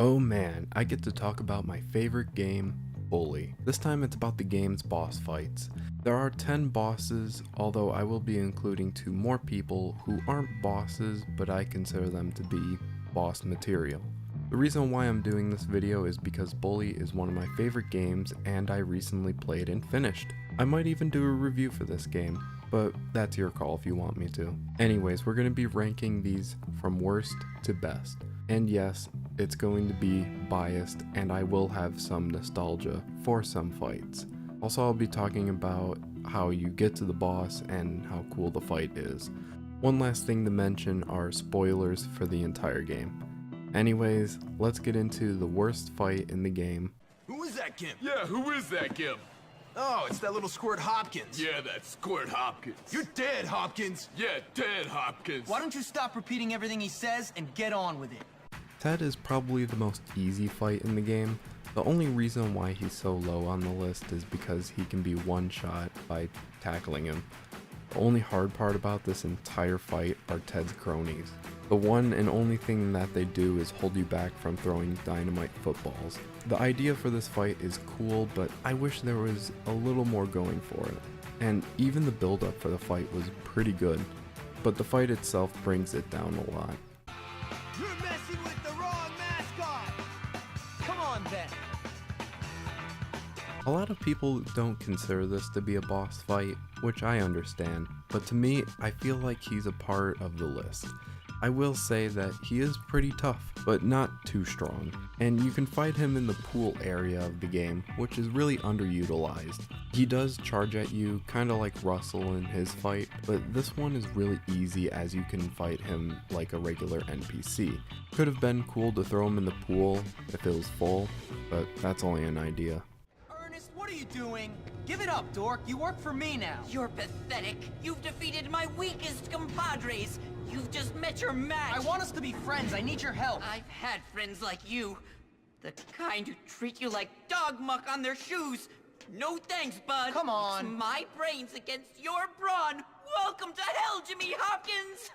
Oh man, I get to talk about my favorite game, Bully. This time it's about the game's boss fights. There are 10 bosses, although I will be including 2 more people who aren't bosses, but I consider them to be boss material. The reason why I'm doing this video is because Bully is one of my favorite games and I recently played and finished. I might even do a review for this game, but that's your call if you want me to. Anyways, we're going to be ranking these from worst to best. And yes, it's going to be biased and I will have some nostalgia for some fights. Also, I'll be talking about how you get to the boss and how cool the fight is. One last thing to mention are spoilers for the entire game. Anyways, let's get into the worst fight in the game. Who is that Gimp? Yeah, who is that Gimp? Oh, it's that little Squirt Hopkins. Yeah, that's Squirt Hopkins. You're dead, Hopkins. Yeah, dead Hopkins. Why don't you stop repeating everything he says and get on with it? Ted is probably the most easy fight in the game. The only reason why he's so low on the list is because he can be one-shot by tackling him. The only hard part about this entire fight are Ted's cronies. The one and only thing that they do is hold you back from throwing dynamite footballs. The idea for this fight is cool, but I wish there was a little more going for it. And even the build-up for the fight was pretty good, but the fight itself brings it down a lot. You're messing with the wrong mascot! Come on then! A lot of people don't consider this to be a boss fight, which I understand, but to me, I feel like he's a part of the list. I will say that he is pretty tough, but not too strong, and you can fight him in the pool area of the game, which is really underutilized. He does charge at you, kinda like Russell in his fight, but this one is really easy as you can fight him like a regular NPC. Could have been cool to throw him in the pool if it was full, but that's only an idea. Ernest, what are you doing? Give it up, dork. You work for me now. You're pathetic. You've defeated my weakest compadres. You've just met your match. I want us to be friends. I need your help. I've had friends like you. The kind who treat you like dog muck on their shoes. No thanks, bud. Come on. It's my brains against your brawn. Welcome to hell, Jimmy Hopkins.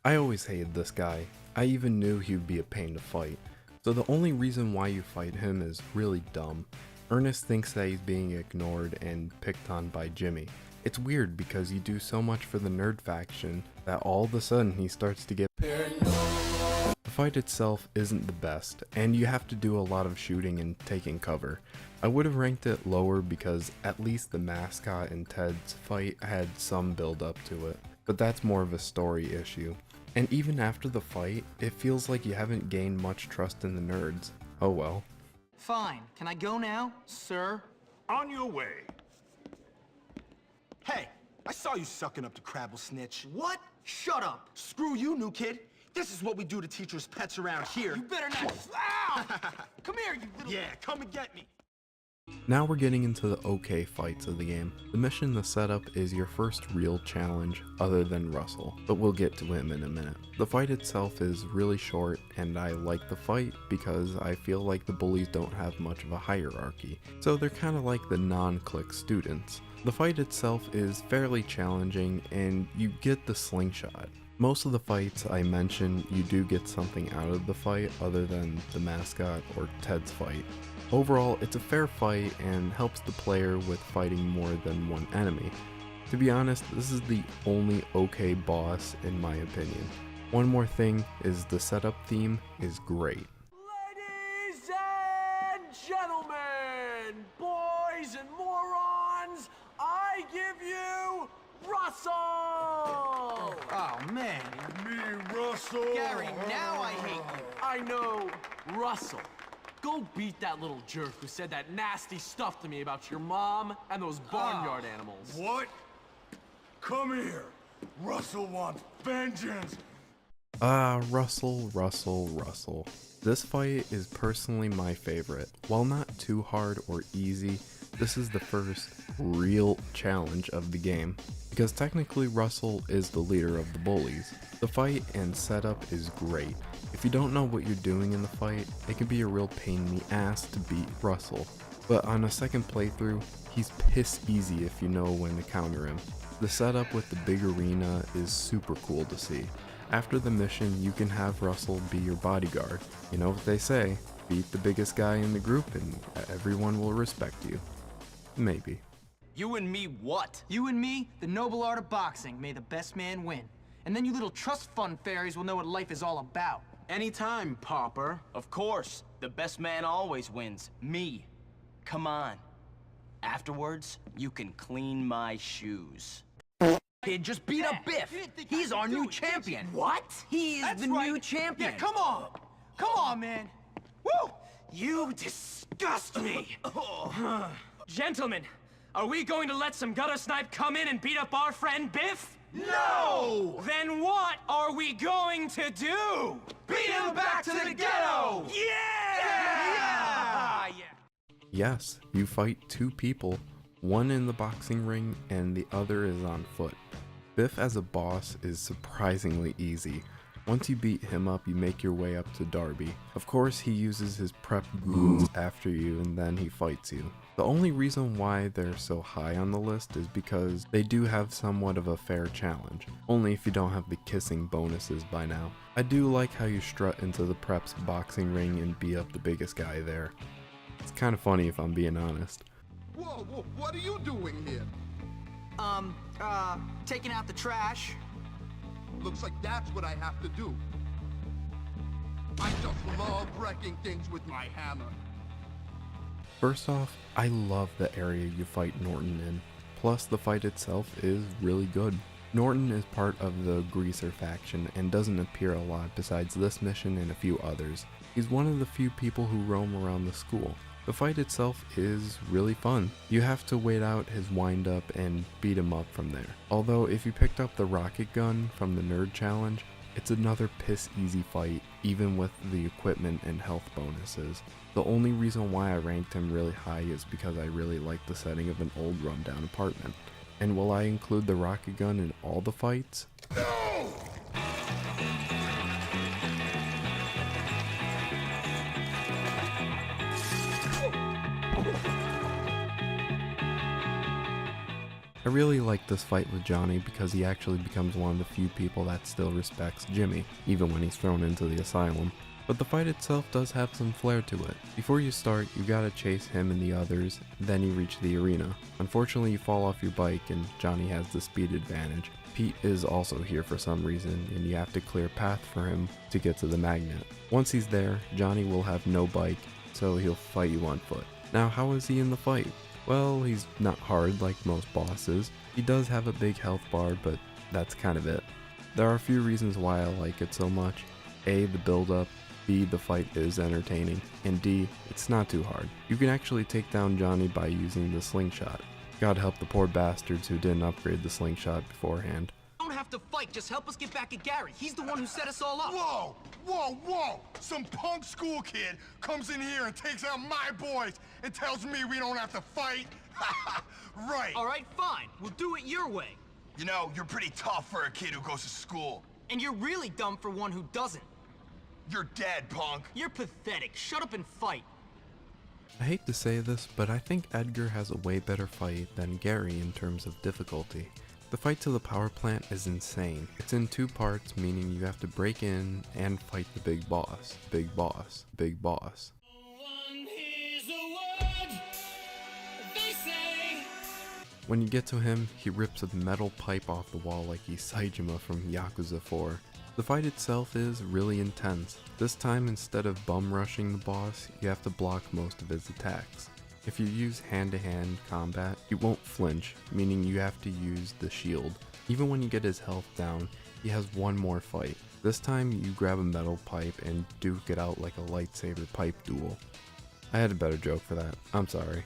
I always hated this guy. I even knew he would be a pain to fight. So the only reason why you fight him is really dumb. Ernest thinks that he's being ignored and picked on by Jimmy. It's weird because you do so much for the nerd faction that all of a sudden he starts to get paranoid. The fight itself isn't the best, and you have to do a lot of shooting and taking cover. I would have ranked it lower because at least the mascot in Ted's fight had some build up to it, but that's more of a story issue. And even after the fight, it feels like you haven't gained much trust in the nerds. Oh well. Fine. Can I go now, sir? On your way. Hey, I saw you sucking up to Crabble Snitch. What? Shut up. Screw you, new kid. This is what we do to teachers' pets around here. You better not. Ow! Come here, you little... Yeah, come and get me. Now we're getting into the okay fights of the game. The mission, the setup, is your first real challenge other than Russell, but we'll get to him in a minute. The fight itself is really short, and I like the fight because I feel like the bullies don't have much of a hierarchy, so they're kind of like the non-click students. The fight itself is fairly challenging, and you get the slingshot. Most of the fights I mentioned, you do get something out of the fight other than the mascot or Ted's fight. Overall, it's a fair fight and helps the player with fighting more than one enemy. To be honest, this is the only okay boss in my opinion. One more thing is the setup theme is great. Ladies and gentlemen, boys and morons, I give you Russell! Oh, man. Me, Russell. Gary, now I hate you. I know, Russell. Go beat that little jerk who said that nasty stuff to me about your mom and those barnyard animals. What? Come here. Russell wants vengeance. Russell. This fight is personally my favorite. While not too hard or easy, this is the first real challenge of the game, because technically Russell is the leader of the bullies. The fight and setup is great. If you don't know what you're doing in the fight, it can be a real pain in the ass to beat Russell. But on a second playthrough, he's piss easy if you know when to counter him. The setup with the big arena is super cool to see. After the mission, you can have Russell be your bodyguard. You know what they say, Beat the biggest guy in the group and everyone will respect you. Maybe. You and me what? You and me, the noble art of boxing. May the best man win. And then you little trust fund fairies will know what life is all about. Anytime, pauper. Of course. The best man always wins. Me. Come on. Afterwards, you can clean my shoes. Kid, just beat up Biff. He's our new champion. What? He's the new champion. Yeah, come on. Come on, man. Woo! You disgust me! Gentlemen, are we going to let some gutter snipe come in and beat up our friend Biff? No! Then what are we going to do? Beat him back to the ghetto! Yeah! Yes, you fight two people, one in the boxing ring and the other is on foot. Biff as a boss is surprisingly easy. Once you beat him up, you make your way up to Darby. Of course, he uses his prep goons after you and then he fights you. The only reason why they're so high on the list is because they do have somewhat of a fair challenge, only if you don't have the kissing bonuses by now. I do like how you strut into the prep's boxing ring and beat up the biggest guy there. It's kind of funny if I'm being honest. Whoa, what are you doing here? Taking out the trash. Looks like that's what I have to do. I just love wrecking things with my hammer. First off, I love the area you fight Norton in. Plus, the fight itself is really good. Norton is part of the Greaser faction and doesn't appear a lot besides this mission and a few others. He's one of the few people who roam around the school. The fight itself is really fun. You have to wait out his wind up and beat him up from there. Although if you picked up the rocket gun from the nerd challenge, it's another piss easy fight even with the equipment and health bonuses. The only reason why I ranked him really high is because I really like the setting of an old rundown apartment. And will I include the rocket gun in all the fights? I really like this fight with Johnny because he actually becomes one of the few people that still respects Jimmy, even when he's thrown into the asylum. But the fight itself does have some flair to it. Before you start, you gotta chase him and the others, then you reach the arena. Unfortunately, you fall off your bike and Johnny has the speed advantage. Pete is also here for some reason, and you have to clear a path for him to get to the magnet. Once he's there, Johnny will have no bike, so he'll fight you on foot. Now, how is he in the fight? Well, he's not hard like most bosses. He does have a big health bar, but that's kind of it. There are a few reasons why I like it so much. A, the build up. B, the fight is entertaining. And D, it's not too hard. You can actually take down Johnny by using the slingshot. God help the poor bastards who didn't upgrade the slingshot beforehand. Don't have to fight, just help us get back at Gary. He's the one who set us all up. Whoa! Some punk school kid comes in here and takes out my boys and tells me we don't have to fight? Right. All right, fine. We'll do it your way. You know, you're pretty tough for a kid who goes to school. And you're really dumb for one who doesn't. You're dead, punk. You're pathetic. Shut up and fight. I hate to say this, but I think Edgar has a way better fight than Gary in terms of difficulty. The fight to the power plant is insane. It's in two parts, meaning you have to break in and fight the big boss. Big boss. Big boss. When you get to him, he rips a metal pipe off the wall like he's Saejima from Yakuza 4. The fight itself is really intense. This time, instead of bum rushing the boss, you have to block most of his attacks. If you use hand-to-hand combat, you won't flinch, meaning you have to use the shield. Even when you get his health down, he has one more fight. This time, you grab a metal pipe and duke it out like a lightsaber pipe duel. I had a better joke for that, I'm sorry.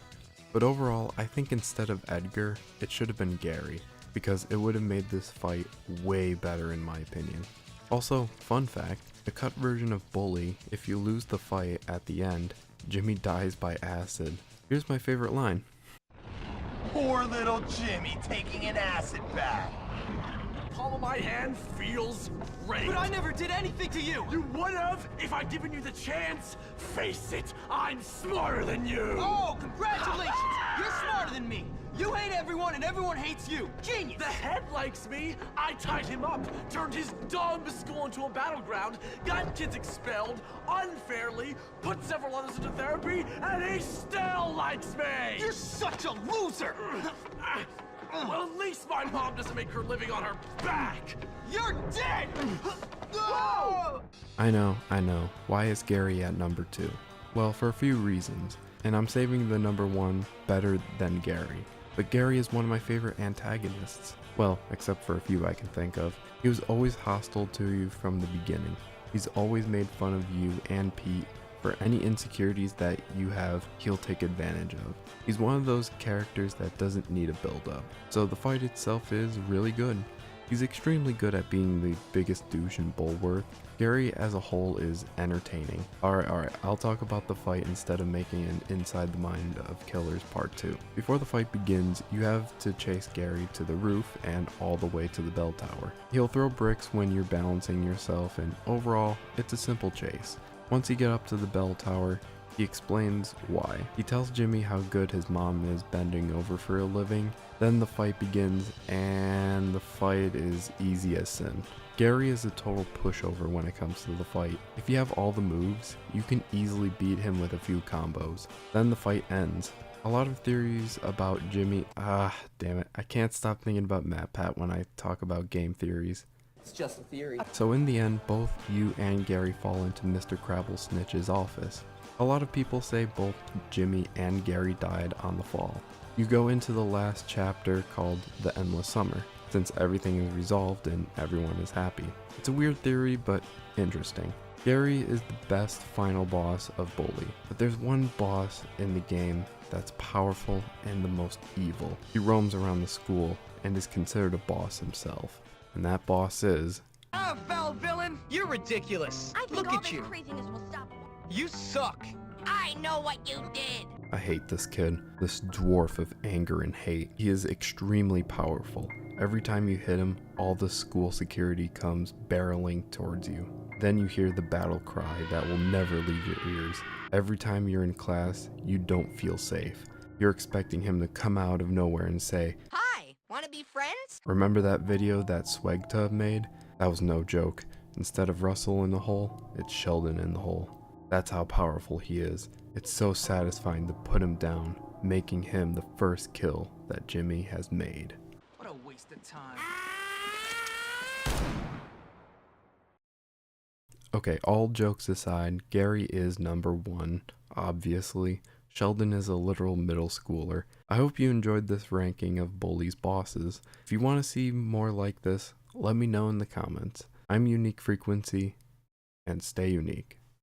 But overall, I think instead of Edgar, it should have been Gary, because it would have made this fight way better in my opinion. Also, fun fact, the cut version of Bully, if you lose the fight at the end, Jimmy dies by acid. Here's my favorite line. Poor little Jimmy taking an acid bath. palm of my hand feels great. But I never did anything to you! You would have if I'd given you the chance. Face it, I'm smarter than you. Oh, congratulations! You're smarter than me! You hate everyone and everyone hates you! Genius! The head likes me. I tied him up, turned his dog school into a battleground, got kids expelled unfairly, put several others into therapy, and he still likes me! You're such a loser! Well, at least my mom doesn't make her living on her back! You're dead! I know. Why is Gary at number 2? Well, for a few reasons, and I'm saving the number 1 better than Gary. But Gary is one of my favorite antagonists. Well, except for a few I can think of. He was always hostile to you from the beginning. He's always made fun of you and Pete. For any insecurities that you have, he'll take advantage of. He's one of those characters that doesn't need a build-up. So the fight itself is really good. He's extremely good at being the biggest douche in Bulworth. Gary as a whole is entertaining. Alright, I'll talk about the fight instead of making an Inside the Mind of Killers Part 2. Before the fight begins, you have to chase Gary to the roof and all the way to the bell tower. He'll throw bricks when you're balancing yourself, and overall, it's a simple chase. Once you get up to the bell tower, he explains why. He tells Jimmy how good his mom is bending over for a living. Then the fight begins, and the fight is easy as sin. Gary is a total pushover when it comes to the fight. If you have all the moves, you can easily beat him with a few combos. Then the fight ends. A lot of theories about Jimmy. Damn it. I can't stop thinking about MatPat when I talk about game theories. It's just a theory. So in the end, both you and Gary fall into Mr. Crabble Snitch's office. A lot of people say both Jimmy and Gary died on the fall. You go into the last chapter called The Endless Summer, since everything is resolved and everyone is happy. It's a weird theory, but interesting. Gary is the best final boss of Bully, but there's one boss in the game that's powerful and the most evil. He roams around the school and is considered a boss himself, and that boss is... Ah, foul villain! You're ridiculous! I think Look all at this you! craziness will stop. You suck! I know what you did! I hate this kid, this dwarf of anger and hate. He is extremely powerful. Every time you hit him, all the school security comes barreling towards you. Then you hear the battle cry that will never leave your ears. Every time you're in class, you don't feel safe. You're expecting him to come out of nowhere and say, Hi, wanna be friends? "Remember that video that Swagtub made? That was no joke. Instead of Russell in the hole, it's Sheldon in the hole." That's how powerful he is. It's so satisfying to put him down, making him the first kill that Jimmy has made. What a waste of time. Okay, all jokes aside, Gary is number 1, obviously. Sheldon is a literal middle schooler. I hope you enjoyed this ranking of Bully's bosses. If you want to see more like this, let me know in the comments. I'm Unique Frequency, and stay unique.